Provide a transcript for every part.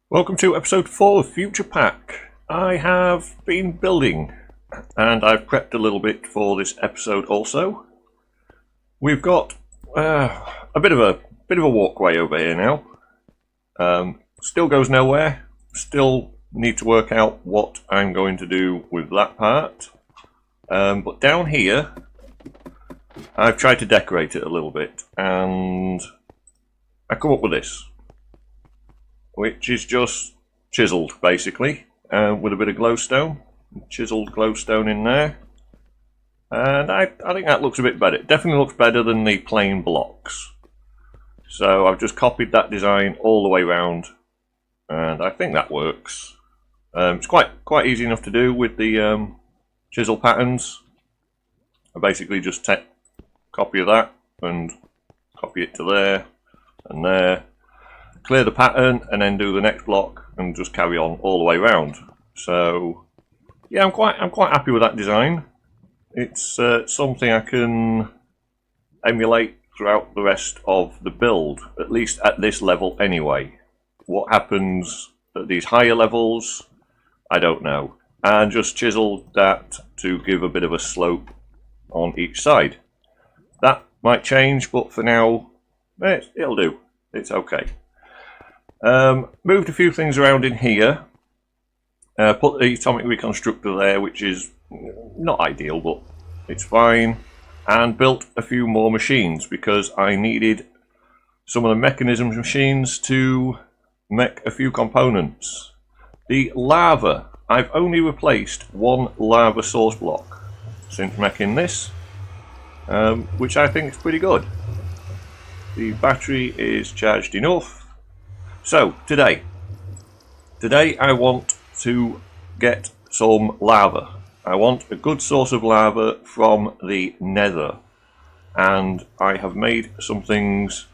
Welcome to episode 4 of Futurepack. I have been building and I've prepped a little bit for this episode also. We've got a bit of a walkway over here now. Still goes nowhere. Still need to work out what I'm going to do with that part. But down here I've tried to decorate it a little bit and I come up with this, which is just chiseled basically, with a bit of glowstone, chiseled glowstone in there, and I think that looks a bit better. It definitely looks better than the plain blocks. So I've just copied that design all the way around, and I think that works. It's quite easy enough to do with the chisel patterns. I basically just take copy of that and copy it to there and there. Clear the pattern and then do the next block and just carry on all the way around. So yeah, I'm quite happy with that design. It's something I can emulate throughout the rest of the build, at least at this level anyway. What happens at these higher levels, I don't know. And just chiseled that to give a bit of a slope on each side. That might change, but for now it'll do. It's okay. Moved a few things around in here. Put the atomic reconstructor there, which is not ideal, but it's fine. And built a few more machines because I needed some of the mechanisms machines to make a few components. The lava, I've only replaced one lava source block since making this, which I think is pretty good. The battery is charged enough. So today I want to get some lava. I want a good source of lava from the Nether, and I have made some things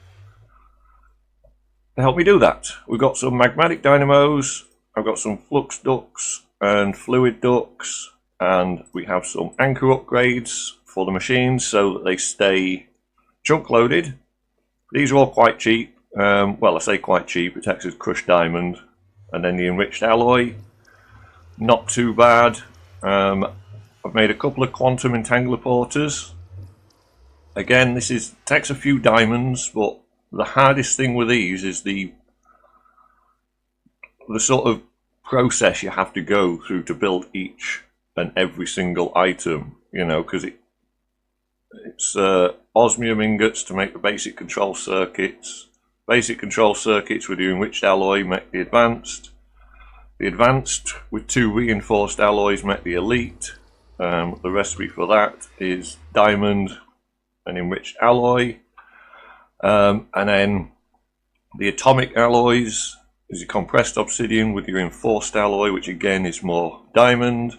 to help me do that. We've got some magmatic dynamos, I've got some flux ducts and fluid ducts, and we have some anchor upgrades for the machines so that they stay chunk loaded. These are all quite cheap. Well, I say quite cheap. It takes as crushed diamond, and then the enriched alloy, not too bad. I've made a couple of quntum-entangleporters. Again, this takes a few diamonds, but the hardest thing with these is the sort of process you have to go through to build each and every single item. You know, because it's osmium ingots to make the basic control circuits. Basic control circuits with the enriched alloy make the advanced. The advanced with 2 reinforced alloys make the elite. The recipe for that is diamond and enriched alloy. And then the atomic alloys is a compressed obsidian with your reinforced alloy, which again is more diamond.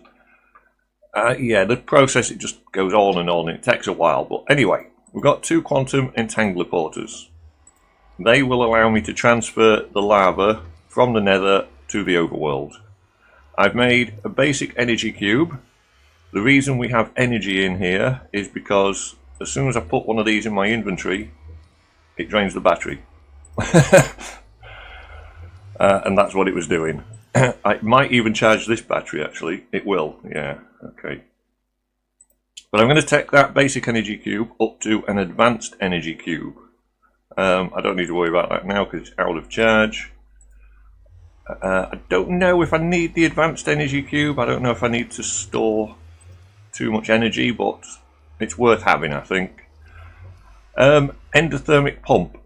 Yeah, the process, it just goes on and on. It takes a while, but anyway, we've got 2 quntum-entangleporters. They will allow me to transfer the lava from the Nether to the overworld. I've made a basic energy cube. The reason we have energy in here is because as soon as I put one of these in my inventory, it drains the battery. And that's what it was doing. I might even charge this battery actually. It will, yeah, okay. But I'm going to take that basic energy cube up to an advanced energy cube. I don't need to worry about that now because it's out of charge. I don't know if I need the advanced energy cube. I don't know if I need to store too much energy, but it's worth having, I think. Ender-Thermic Pump.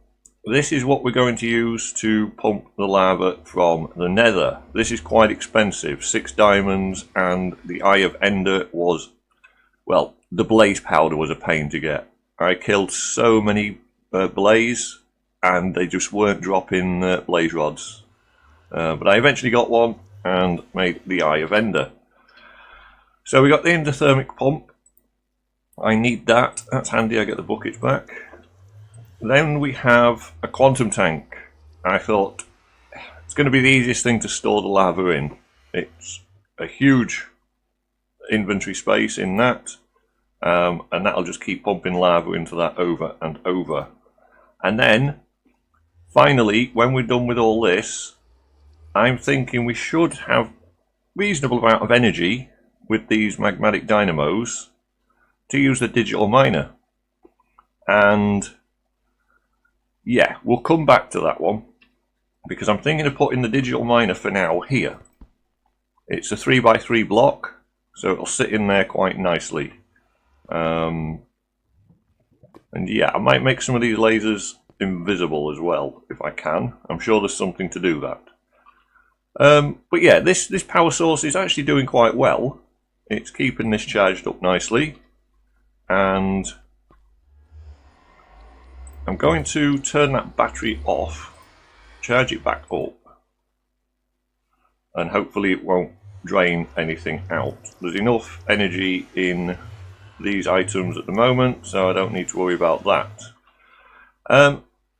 This is what we're going to use to pump the lava from the Nether. This is quite expensive, 6 diamonds, and the Eye of Ender was, well, the blaze powder was a pain to get. I killed so many blaze and they just weren't dropping blaze rods. But I eventually got one and made the Eye of Ender. So we got the Ender-Thermic Pump. I need that. That's handy, I get the buckets back. Then we have a quantum tank. I thought it's going to be the easiest thing to store the lava in. It's a huge inventory space in that, and that'll just keep pumping lava into that over and over. And then finally, when we're done with all this, I'm thinking we should have reasonable amount of energy with these magmatic dynamos to use the digital miner. And yeah, we'll come back to that one, because I'm thinking of putting the digital miner for now here. It's a 3x3 block, so it'll sit in there quite nicely. And yeah, I might make some of these lasers invisible as well, if I can. I'm sure there's something to do that. But yeah, this power source is actually doing quite well. It's keeping this charged up nicely. And I'm going to turn that battery off, charge it back up, and hopefully it won't drain anything out. There's enough energy in these items at the moment, so I don't need to worry about that.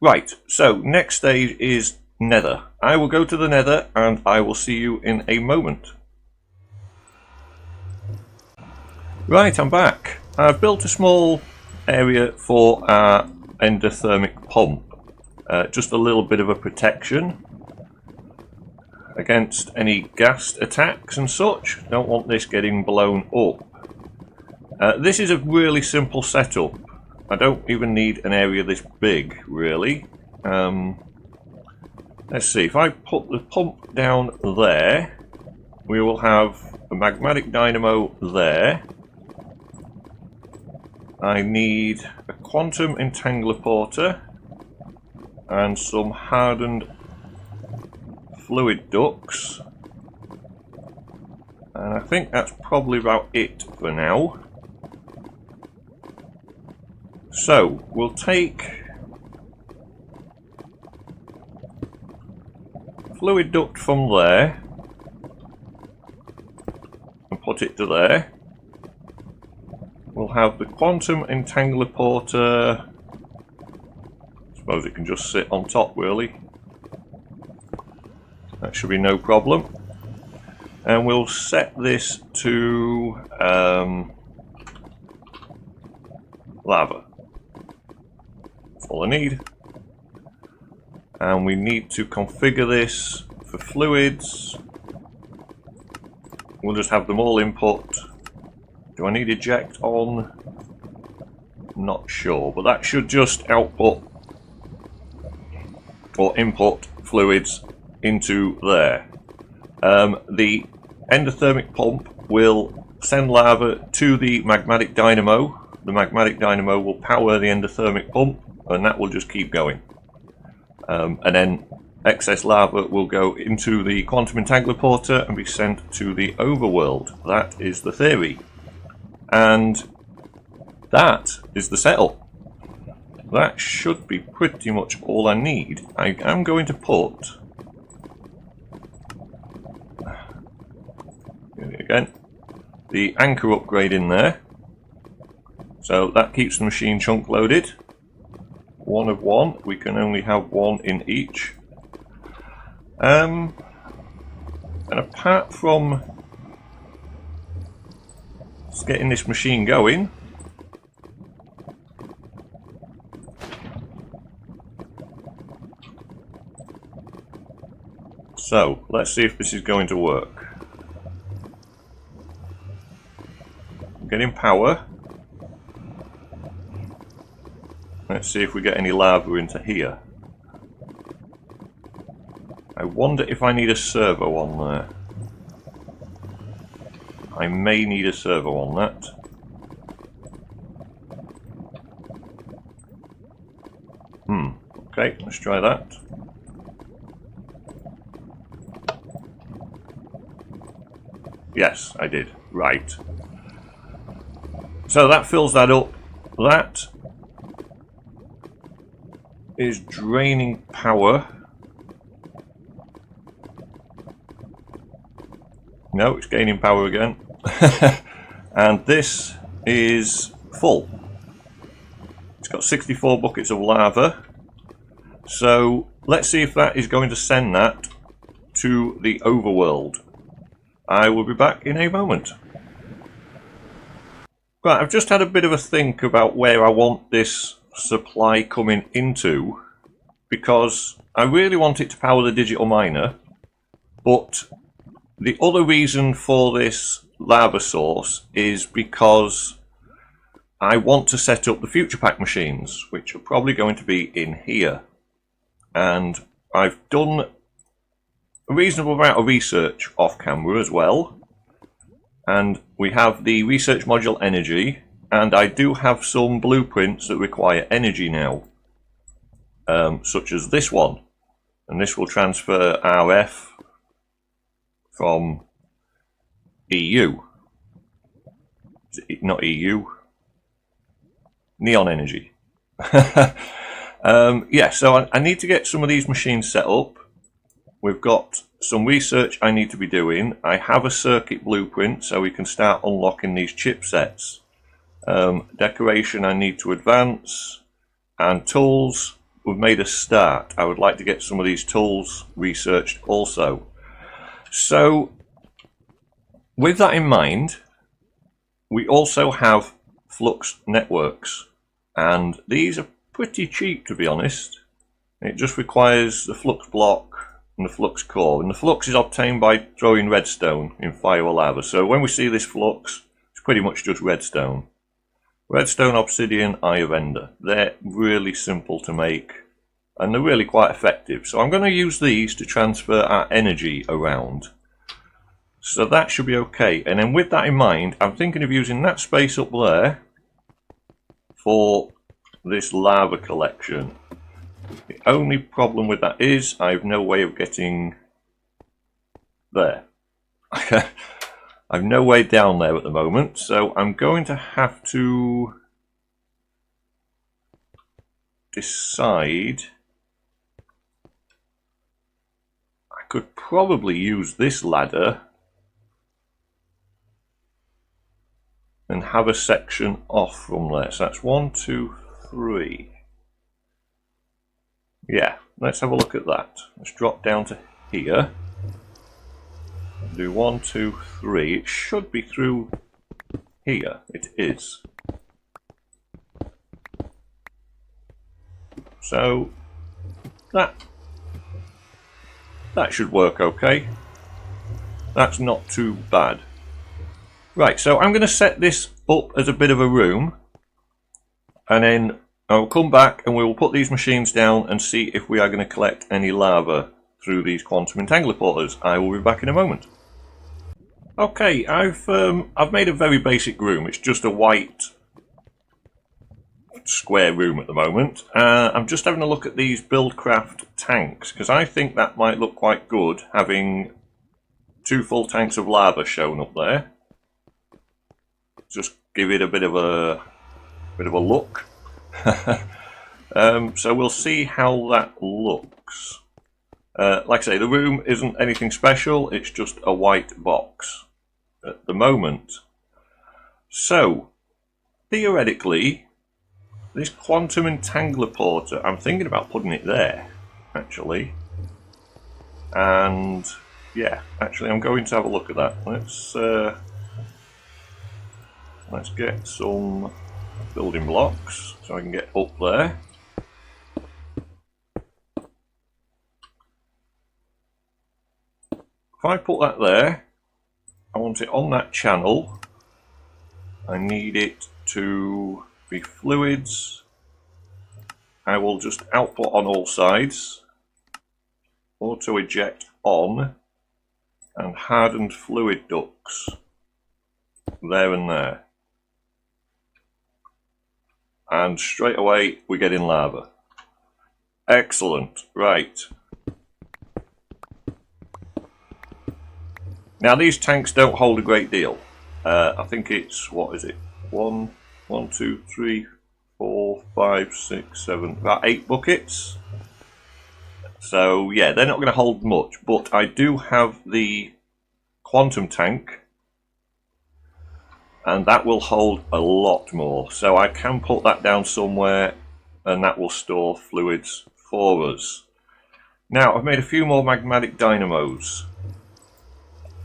Right, so next stage is Nether. I will go to the Nether and I will see you in a moment. Right, I'm back. I've built a small area for our Ender-Thermic Pump. Just a little bit of a protection against any gas attacks and such. Don't want this getting blown up. This is a really simple setup. I don't even need an area this big, really. Let's see, if I put the pump down there, we will have a magmatic dynamo there. I need a quntum-entangle-porter and some hardened fluid ducts. And I think that's probably about it for now. So, we'll take fluid duct from there and put it to there. We'll have the quntum-entangle-porter. I suppose it can just sit on top, really. That should be no problem. And we'll set this to lava. That's all I need. And we need to configure this for fluids. We'll just have them all input. Do I need eject on? Not sure, but that should just output or input fluids into there. The Ender-Thermic Pump will send lava to the magmatic dynamo. The magmatic dynamo will power the Ender-Thermic Pump, and that will just keep going. And then excess lava will go into the quntum-entangle-porter and be sent to the overworld. That is the theory. And that is the setup. That should be pretty much all I need. I am going to put again the anchor upgrade in there, so that keeps the machine chunk loaded. One of one. We can only have one in each. And apart from just getting this machine going, so let's see if this is going to work. I'm getting power. Let's see if we get any lava into here. I wonder if I need a servo on there. I may need a servo on that. Okay, let's try that. Yes, I did. Right. So that fills that up. That is draining power. No, it's gaining power again. And this is full. It's got 64 buckets of lava. So let's see if that is going to send that to the overworld. I will be back in a moment. Right, I've just had a bit of a think about where I want this supply coming into, because I really want it to power the digital miner, But the other reason for this lava source is because I want to set up the Futurepack machines, which are probably going to be in here. And I've done a reasonable amount of research off camera as well. And we have the research module energy, and I do have some blueprints that require energy now, such as this one. And this will transfer RF from EU. Not EU. Neon energy. Yeah, so I need to get some of these machines set up. We've got some research I need to be doing. I have a circuit blueprint so we can start unlocking these chipsets. Decoration I need to advance, and tools, we've made a start. I would like to get some of these tools researched also. So with that in mind, we also have flux networks, and these are pretty cheap, to be honest. It just requires the flux block and the flux core, and the flux is obtained by throwing redstone in fire or lava. So when we see this flux, it's pretty much just redstone. Redstone, obsidian, eye of ender. They're really simple to make, and they're really quite effective. So I'm going to use these to transfer our energy around. So that should be okay. And then with that in mind, I'm thinking of using that space up there for this lava collection. The only problem with that is I have no way of getting there. I have no way down there at the moment, so I'm going to have to decide. I could probably use this ladder and have a section off from there. So that's 1, 2, 3. Yeah, let's have a look at that. Let's drop down to here. Do 1, 2, 3. It should be through here. It is. So that should work okay. That's not too bad. Right, so I'm going to set this up as a bit of a room, and then I'll come back and we will put these machines down and see if we are going to collect any lava through these quntum-entangle-porters. I will be back in a moment. Okay, I've made a very basic room. It's just a white square room at the moment. I'm just having a look at these Buildcraft tanks, because I think that might look quite good, having 2 full tanks of lava shown up there. Just give it a bit of a look. So we'll see how that looks. Like I say, the room isn't anything special, it's just a white box at the moment. So theoretically, this quntum-entangle-porter, I'm thinking about putting it there actually, and yeah, actually I'm going to have a look at that. Let's get some building blocks so I can get up there. If I put that there, I want it on that channel. I need it to be fluids. I will just output on all sides. Auto eject on, and hardened fluid ducts there and there. And straight away we get in lava. Excellent. Right. Now these tanks don't hold a great deal. I think it's, what is it? 1, 2, 3, 4, 5, 6, 7, about 8 buckets. So yeah, they're not going to hold much, but I do have the quantum tank, and that will hold a lot more. So I can put that down somewhere, and that will store fluids for us. Now I've made a few more magmatic dynamos,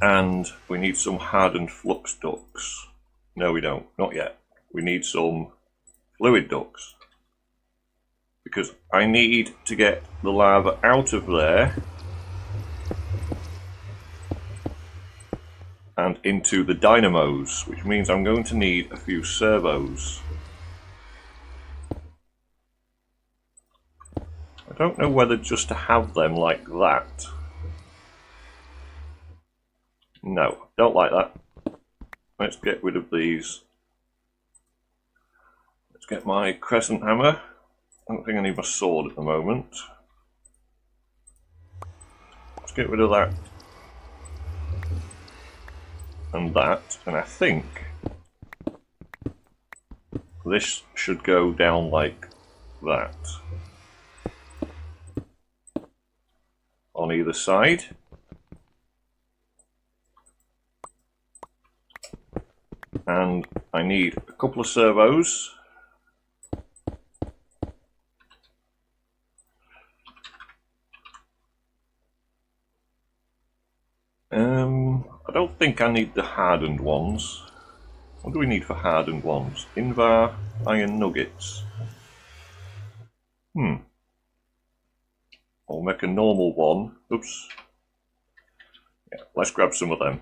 and we need some hardened flux ducts. No, we don't, not yet. We need some fluid ducts, because I need to get the lava out of there and into the dynamos, which means I'm going to need a few servos. I don't know whether just to have them like that. No, don't like that. Let's get rid of these. Let's get my crescent hammer. I don't think I need my sword at the moment. Let's get rid of that. And that, and I think this should go down like that on either side. And I need a couple of servos. I don't think I need the hardened ones. What do we need for hardened ones? Invar iron nuggets. I'll make a normal one. Oops. Yeah, let's grab some of them.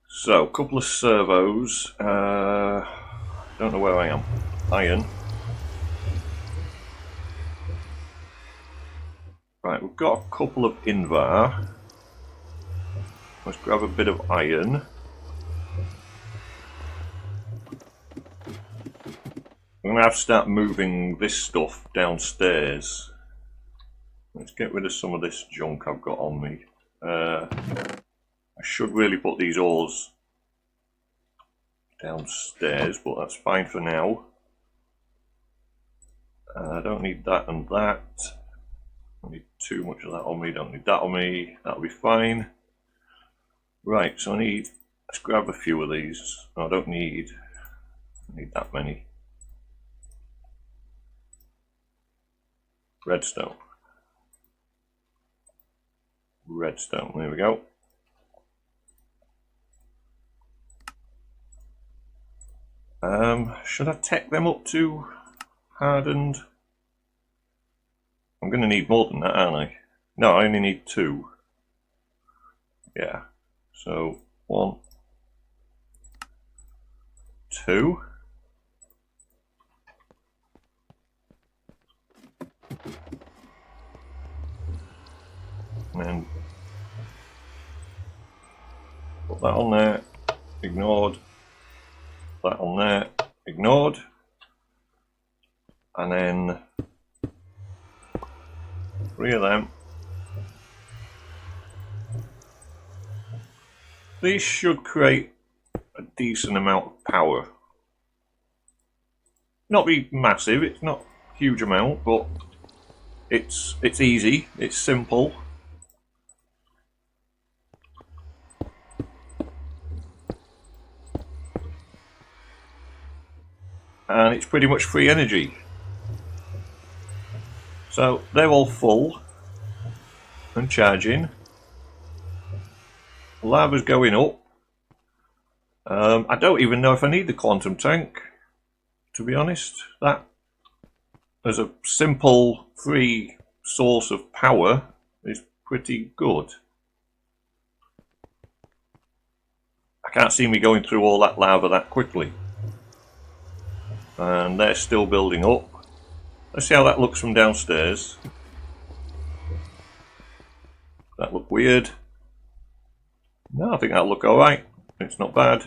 So, a couple of servos. Don't know where I am. Iron. Right, we've got a couple of Invar. Let's grab a bit of iron. I'm going to have to start moving this stuff downstairs. Let's get rid of some of this junk I've got on me. I should really put these ores downstairs, but that's fine for now. I don't need that and that. I don't need too much of that on me, don't need that on me. That'll be fine. Right, so let's grab a few of these. I don't need that many. Redstone. Redstone, there we go. Should I take them up to hardened? I'm going to need more than that, aren't I? No, I only need 2. Yeah. So, 1, 2. And then put that on there, ignored. That on there, ignored. And then 3 of them. These should create a decent amount of power. Not be massive, it's not a huge amount, but it's easy, it's simple. And it's pretty much free energy. So they're all full and charging. Lava's going up. I don't even know if I need the quantum tank, to be honest. That, as a simple free source of power, is pretty good. I can't see me going through all that lava that quickly. And they're still building up. Let's see how that looks from downstairs. That look weird? No, I think that'll look alright. It's not bad.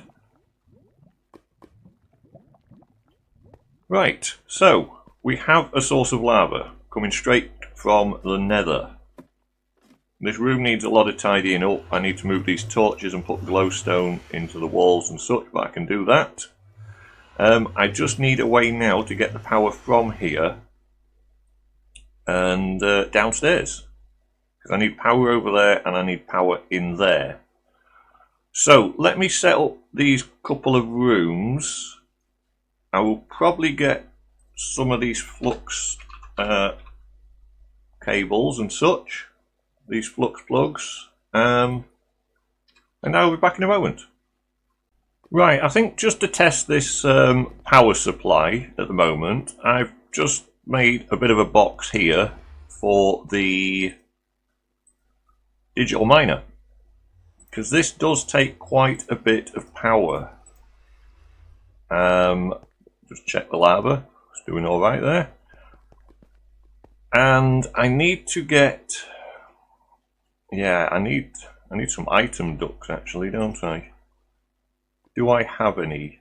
Right, so we have a source of lava coming straight from the Nether. This room needs a lot of tidying up. I need to move these torches and put glowstone into the walls and such, but I can do that. I just need a way now to get the power from here and downstairs. Because I need power over there and I need power in there. So let me set up these couple of rooms. I will probably get some of these flux cables and such. These flux plugs. And I'll be back in a moment. Right, I think just to test this power supply at the moment, I've just made a bit of a box here for the digital miner, because this does take quite a bit of power. Just check the lava, it's doing all right there. And I need to get, yeah, I need some item ducts actually, don't I? Do I have any?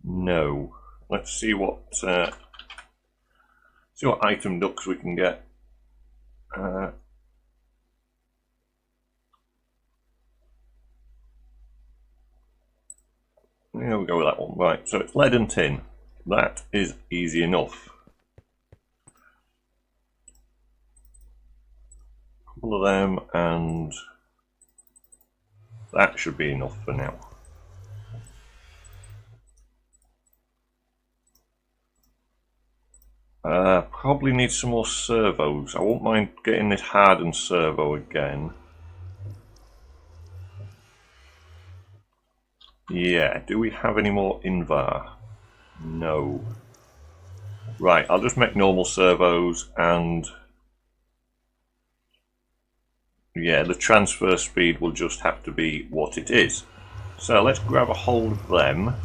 No. Let's see what item ducts we can get. Yeah, we'll go with that one. Right, so it's lead and tin. That is easy enough. A couple of them, and that should be enough for now. Probably need some more servos. I won't mind getting this hardened servo again. Yeah, do we have any more Invar? No. Right, I'll just make normal servos, and yeah, the transfer speed will just have to be what it is. So let's grab a hold of them.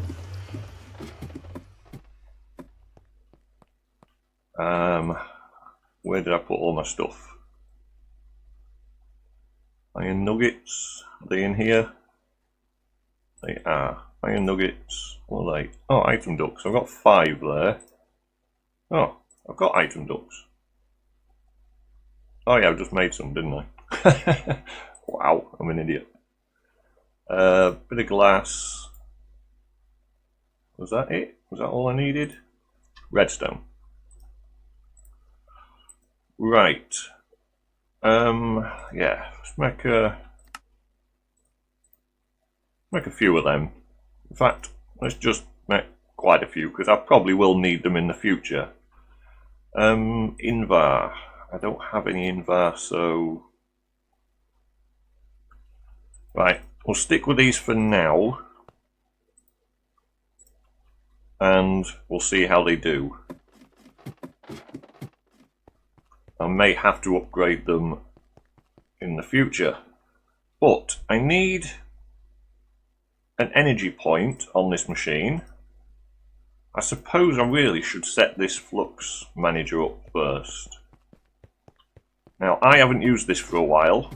Where did I put all my stuff? Iron nuggets, are they in here? They are. Iron nuggets, what are they? Oh, item ducts, I've got 5 there. Oh, I've got item ducts. Oh yeah, I've just made some, didn't I? Wow, I'm an idiot. Bit of glass. Was that it? Was that all I needed? Redstone. Right. Yeah, let's make a few of them. In fact, let's just make quite a few, because I probably will need them in the future. Invar. I don't have any Invar, so right, we'll stick with these for now, and we'll see how they do. I may have to upgrade them in the future, but I need an energy point on this machine. I suppose I really should set this flux manager up first. Now, I haven't used this for a while,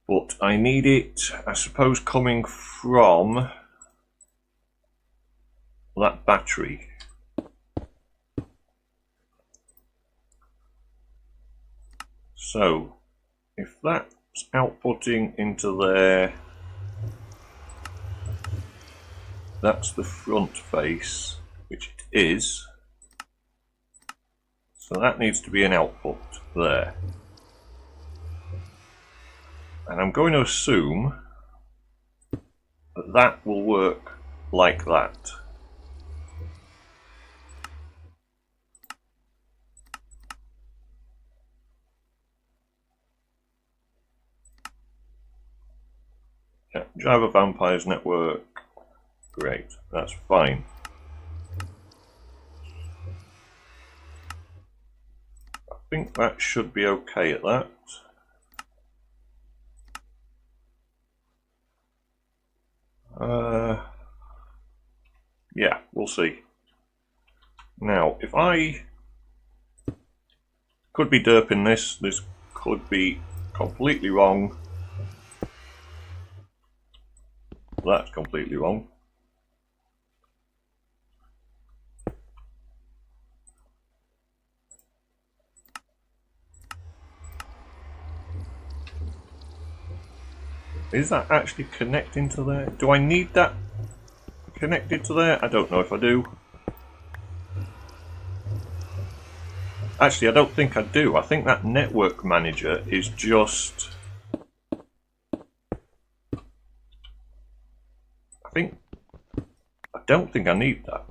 but I need it, I suppose, coming from that battery. So, if that's outputting into there, that's the front face, which it is. So that needs to be an output there. And I'm going to assume that that will work like that. Yeah, Java Vampires Network. Great, that's fine. I think that should be okay at that. Yeah, we'll see. Now, if I could be derping this could be completely wrong. That's completely wrong. Is that actually connecting to there? Do I need that connected to there? I don't know if I do. Actually, I don't think I do. I think that network manager is just... I don't think I need that.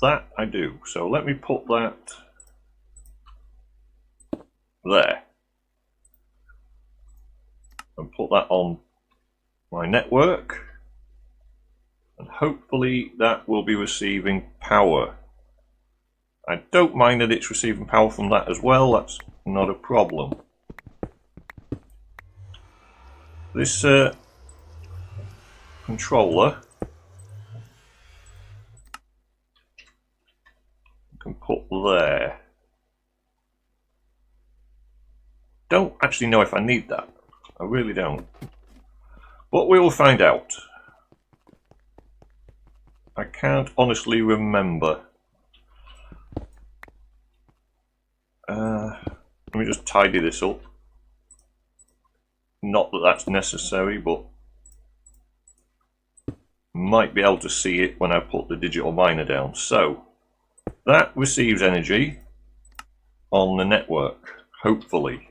That I do. So let me put that there. And put that on my network. And hopefully that will be receiving power. I don't mind that it's receiving power from that as well. That's not a problem. This controller I can put there. Don't actually know if I need that. I really don't. But we will find out. I can't honestly remember. Let me just tidy this up. Not that that's necessary, but might be able to see it when I put the digital miner down. So that receives energy on the network, hopefully.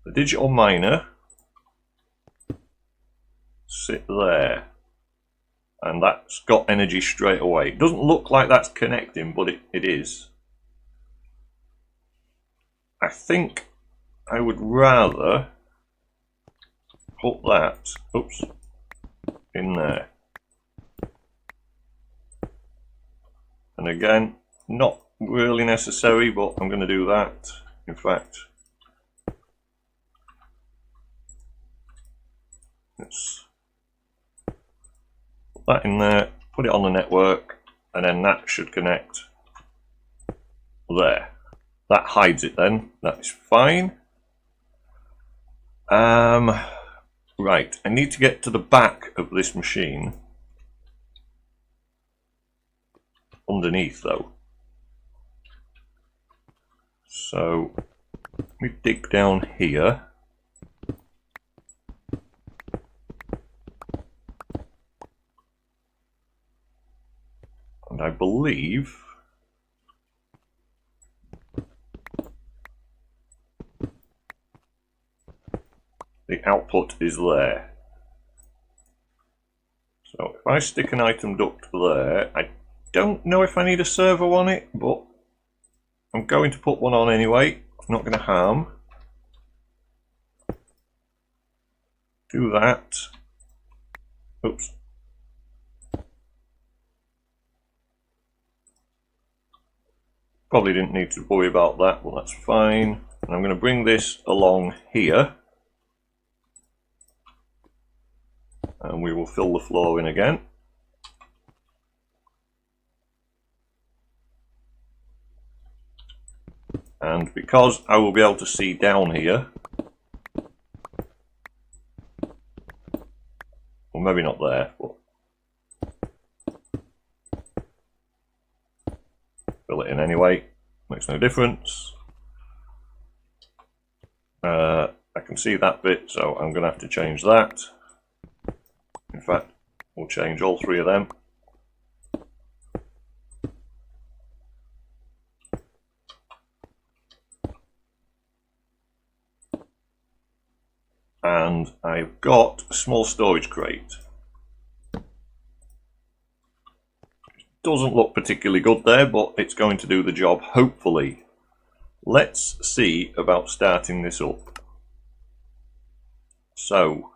The digital miner sit there, and that's got energy straight away. It doesn't look like that's connecting, but it is. I think I would rather put that, oops, in there. And again, not really necessary, but I'm going to do that. In fact, let's put that in there, put it on the network, and then that should connect there. That hides it then, that is fine. Right, I need to get to the back of this machine. Underneath though. So, let me dig down here. And I believe the output is there. So if I stick an item duct there, I don't know if I need a servo on it, but I'm going to put one on anyway. It's not going to harm. Do that. Oops. Probably didn't need to worry about that, but that's fine. And I'm going to bring this along here. And we will fill the floor in again. And because I will be able to see down here, well, maybe not there, but fill it in anyway, makes no difference. I can see that bit, so I'm going to have to change that. In fact, we'll change all three of them. And I've got a small storage crate. Doesn't look particularly good there, but it's going to do the job, hopefully. Let's see about starting this up. So,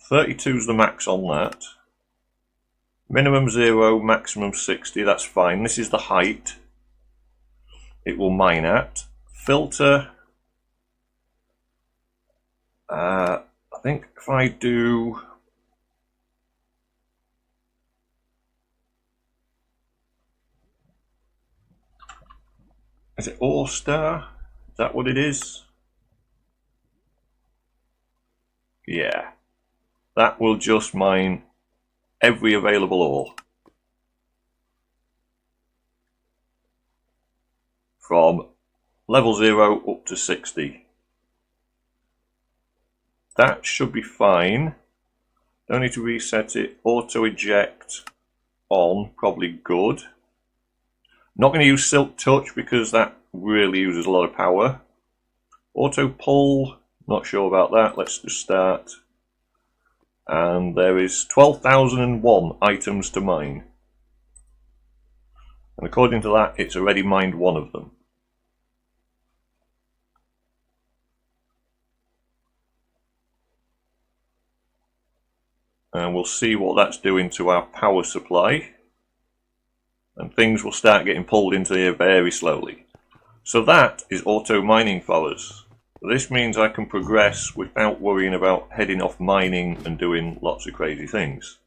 32 is the max on that. Minimum 0, maximum 60, that's fine. This is the height it will mine at. Filter, I think if I do is it Ore Star? Is that what it is? Yeah, that will just mine every available ore from level 0 up to 60. That should be fine. Don't need to reset it. Auto eject on, probably good. Not going to use Silk Touch because that really uses a lot of power. Auto pull, not sure about that. Let's just start. And there is 12,001 items to mine. And according to that, it's already mined one of them. And we'll see what that's doing to our power supply. and things will start getting pulled into here very slowly. So that is auto mining for us. This means I can progress without worrying about heading off mining and doing lots of crazy things.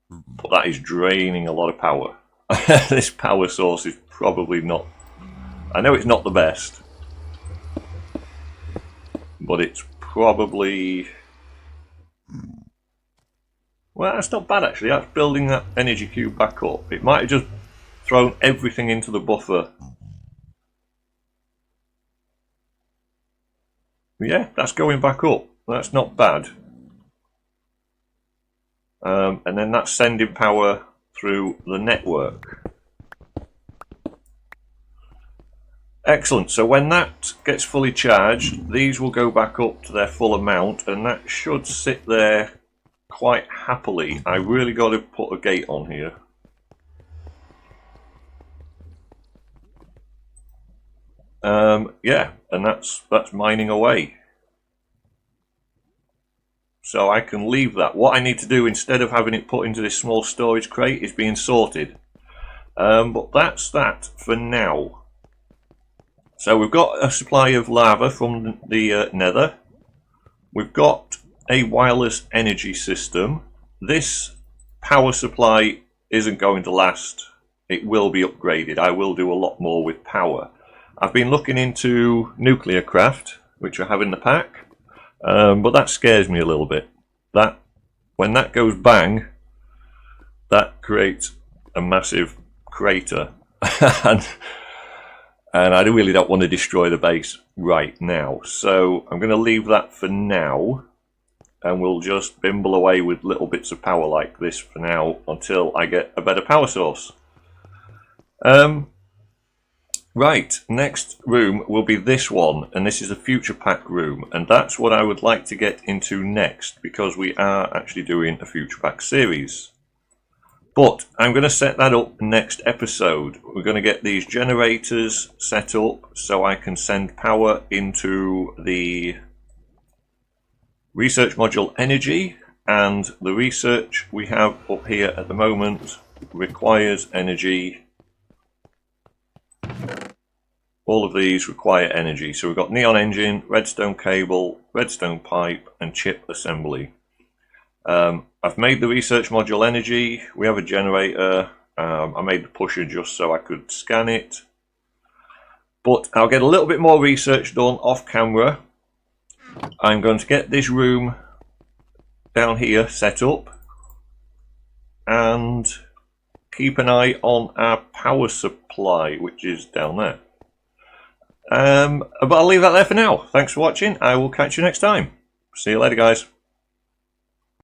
But that is draining a lot of power. This power source is probably not... I know it's not the best, but it's probably... Well, that's not bad actually. That's building that energy cube back up. It might have just thrown everything into the buffer. Yeah, that's going back up. That's not bad. And then that's sending power through the network. Excellent. So when that gets fully charged, these will go back up to their full amount, and that should sit there quite happily. I really got to put a gate on here. Yeah, and that's mining away. So I can leave that. What I need to do instead of having it put into this small storage crate is being sorted. But that's that for now. So we've got a supply of lava from the Nether. We've got a wireless energy system. This power supply isn't going to last. It will be upgraded. I will do a lot more with power. I've been looking into nuclear craft, which I have in the pack, but that scares me a little bit. That when that goes bang, that creates a massive crater, and I really don't want to destroy the base right now. So I'm going to leave that for now, and we'll just bimble away with little bits of power like this for now until I get a better power source. Right, next room will be this one, and this is a future pack room, and that's what I would like to get into next, because we are actually doing a future pack series. But I'm going to set that up next episode. We're going to get these generators set up so I can send power into the research module energy, and the research we have up here at the moment requires energy. All of these require energy. So we've got neon engine, redstone cable, redstone pipe, and chip assembly. I've made the research module energy. We have a generator. I made the pusher just so I could scan it. But I'll get a little bit more research done off camera. I'm going to get this room down here set up and keep an eye on our power supply, which is down there. But I'll leave that there for now. Thanks for watching. I will catch you next time. See you later, guys.